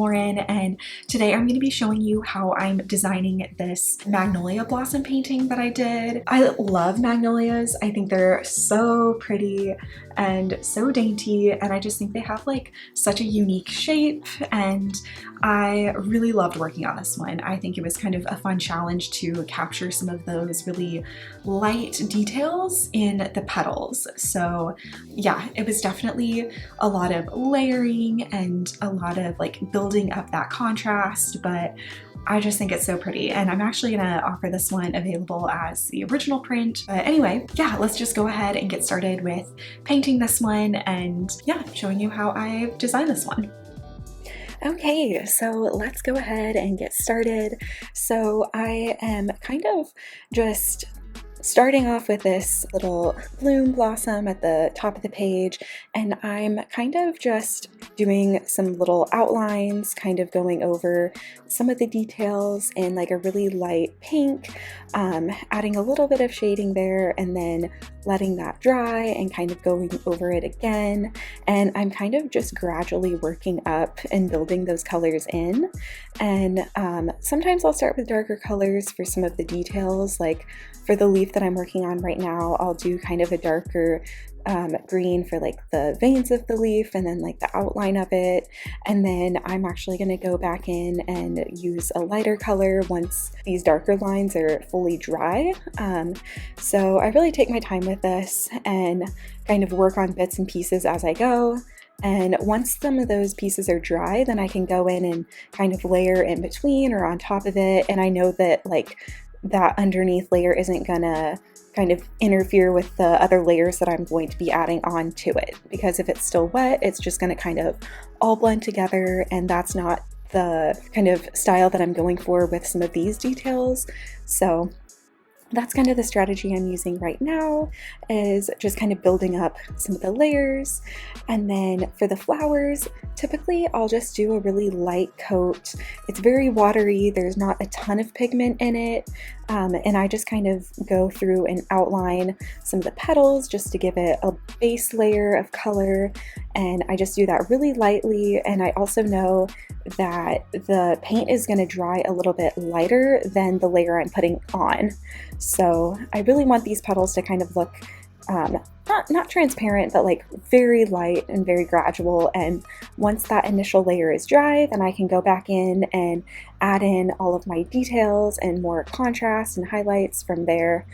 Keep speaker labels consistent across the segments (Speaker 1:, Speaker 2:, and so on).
Speaker 1: Lauren, and today I'm going to be showing you how I'm designing this Magnolia blossom painting that I did. I love magnolias. I think they're so pretty and so dainty, and I just think they have like such a unique shape, and I really loved working on this one. I think it was kind of a fun challenge to capture some of those really light details in the petals. So yeah, it was definitely a lot of layering and a lot of like building up that contrast, but I just think it's so pretty, and I'm actually gonna offer this one available as the original print. But anyway, yeah, let's just go ahead and get started with painting this one and yeah, showing you how I designed this one. Okay, so let's go ahead and get started. So I am kind of just starting off with this little bloom blossom at the top of the page, and I'm kind of just doing some little outlines, kind of going over some of the details in like a really light pink, adding a little bit of shading there and then letting that dry and kind of going over it again. And I'm kind of just gradually working up and building those colors in. And sometimes I'll start with darker colors for some of the details. Like for the leaf that I'm working on right now, I'll do kind of a darker green for like the veins of the leaf and then like the outline of it. And then I'm actually going to go back in and use a lighter color once these darker lines are fully dry. So I really take my time with this and kind of work on bits and pieces as I go. And once some of those pieces are dry, then I can go in and kind of layer in between or on top of it. And I know that like that underneath layer isn't gonna kind of interfere with the other layers that I'm going to be adding on to it, because if it's still wet, it's just going to kind of all blend together, and that's not the kind of style that I'm going for with some of these details. So that's kind of the strategy I'm using right now, is just kind of building up some of the layers. And then for the flowers, typically I'll just do a really light coat. It's very watery, there's not a ton of pigment in it, and I just kind of go through and outline some of the petals just to give it a base layer of color, and I just do that really lightly. And I also know that the paint is going to dry a little bit lighter than the layer I'm putting on. So I really want these petals to kind of look not transparent, but like very light and very gradual. And once that initial layer is dry, then I can go back in and add in all of my details and more contrast and highlights from there.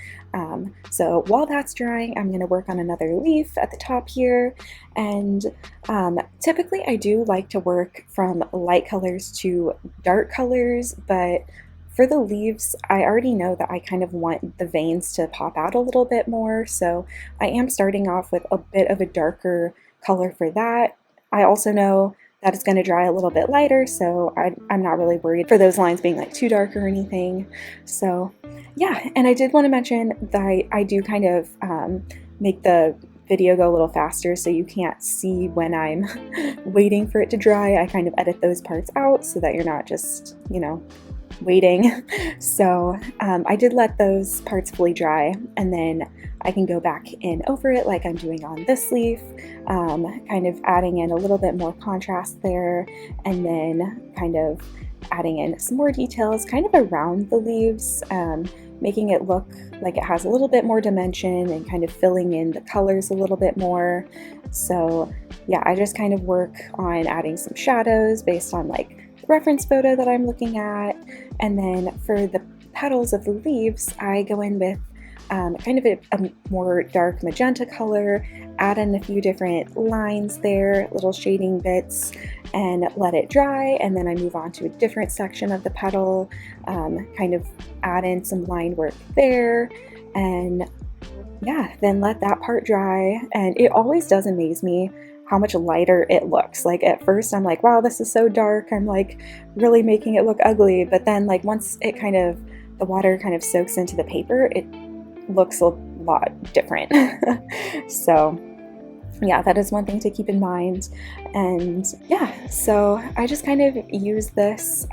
Speaker 1: So while that's drying, I'm going to work on another leaf at the top here. And typically I do like to work from light colors to dark colors, but for the leaves, I already know that I kind of want the veins to pop out a little bit more, so I am starting off with a bit of a darker color for that. I also know that it's going to dry a little bit lighter, so I'm not really worried for those lines being like too dark or anything. So yeah, and I did want to mention that I do kind of make the video go a little faster so you can't see when I'm waiting for it to dry. I kind of edit those parts out so that you're not just, you know, waiting. So I did let those parts fully dry, and then I can go back in over it like I'm doing on this leaf, kind of adding in a little bit more contrast there, and then kind of adding in some more details kind of around the leaves, making it look like it has a little bit more dimension and kind of filling in the colors a little bit more. So yeah, I just kind of work on adding some shadows based on like reference photo that I'm looking at. And then for the petals of the leaves, I go in with kind of a more dark magenta color, add in a few different lines there, little shading bits, and let it dry. And then I move on to a different section of the petal, kind of add in some line work there, and yeah, then let that part dry. And it always does amaze me how much lighter it looks. Like at first I'm like, wow, this is so dark, I'm like really making it look ugly, but then like once it kind of, the water kind of soaks into the paper, it looks a lot different. So yeah, that is one thing to keep in mind. And yeah, so I just kind of use this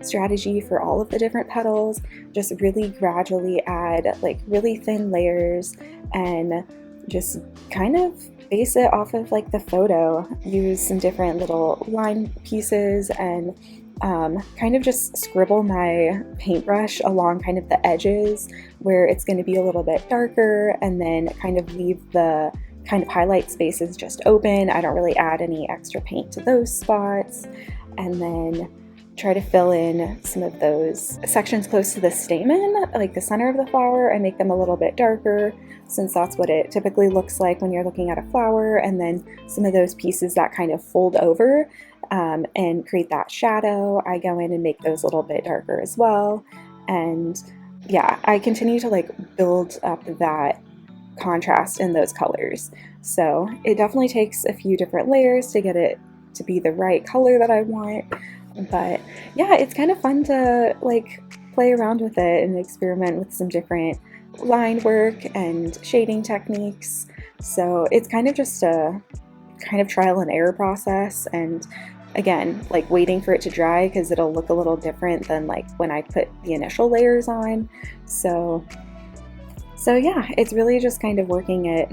Speaker 1: strategy for all of the different petals, just really gradually add like really thin layers and just kind of base it off of like the photo, use some different little line pieces and kind of just scribble my paintbrush along kind of the edges where it's going to be a little bit darker, and then kind of leave the kind of highlight spaces just open. I don't really add any extra paint to those spots, and then try to fill in some of those sections close to the stamen, like the center of the flower. I make them a little bit darker since that's what it typically looks like when you're looking at a flower, and then some of those pieces that kind of fold over and create that shadow, I go in and make those a little bit darker as well. And yeah, I continue to like build up that contrast in those colors. So it definitely takes a few different layers to get it to be the right color that I want. But yeah, it's kind of fun to like play around with it and experiment with some different line work and shading techniques. So it's kind of just a kind of trial and error process, and again, like waiting for it to dry because it'll look a little different than like when I put the initial layers on. So yeah, it's really just kind of working it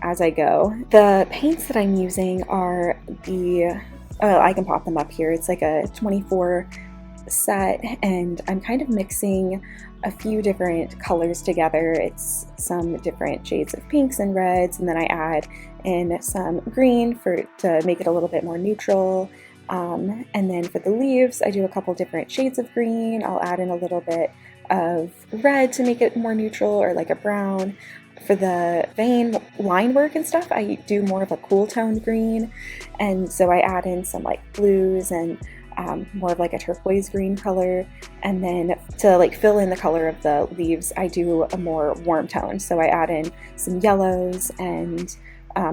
Speaker 1: as I go. The paints that I'm using are the I can pop them up here. It's like a 24 set, and I'm kind of mixing a few different colors together. It's some different shades of pinks and reds, and then I add in some green to make it a little bit more neutral. And then for the leaves, I do a couple different shades of green. I'll add in a little bit of red to make it more neutral, or like a brown. For the vein line work and stuff, I do more of a cool toned green, and so I add in some like blues and more of like a turquoise green color. And then to like fill in the color of the leaves, I do a more warm tone, so I add in some yellows and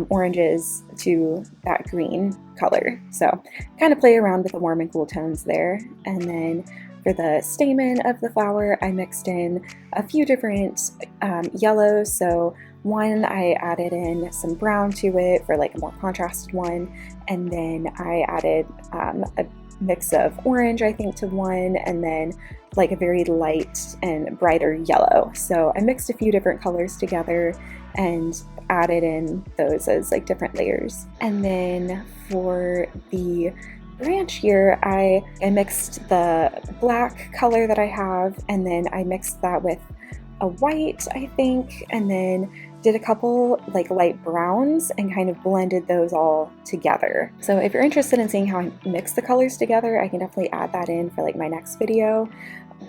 Speaker 1: oranges to that green color. So kind of play around with the warm and cool tones there. And then for the stamen of the flower, I mixed in a few different yellows. So one, I added in some brown to it for like a more contrasted one, and then I added a mix of orange, I think, to one, and then like a very light and brighter yellow. So I mixed a few different colors together and added in those as like different layers. And then for the branch here, I mixed the black color that I have, and then I mixed that with a white, I think, and then did a couple like light browns and kind of blended those all together. So if you're interested in seeing how I mix the colors together, I can definitely add that in for like my next video,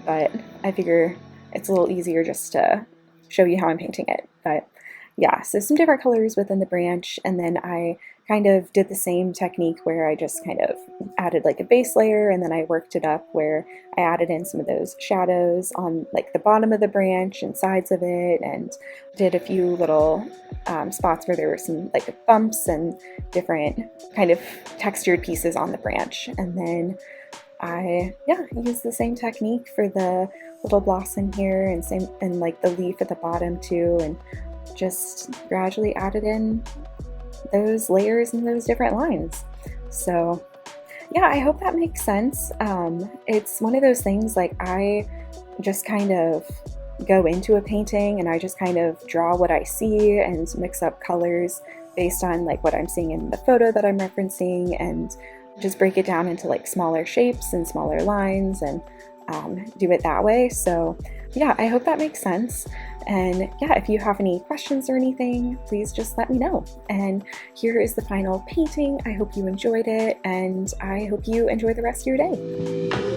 Speaker 1: but I figure it's a little easier just to show you how I'm painting it. But yeah, so some different colors within the branch, and then I kind of did the same technique where I just kind of added like a base layer, and then I worked it up where I added in some of those shadows on like the bottom of the branch and sides of it, and did a few little spots where there were some like bumps and different kind of textured pieces on the branch. And then I used the same technique for the little blossom here, and like the leaf at the bottom too, and just gradually added in those layers and those different lines. So yeah, I hope that makes sense. It's one of those things, like I just kind of go into a painting and I just kind of draw what I see and mix up colors based on like what I'm seeing in the photo that I'm referencing, and just break it down into like smaller shapes and smaller lines, and do it that way. So yeah, I hope that makes sense. And yeah, if you have any questions or anything, please just let me know. And here is the final painting. I hope you enjoyed it, and I hope you enjoy the rest of your day.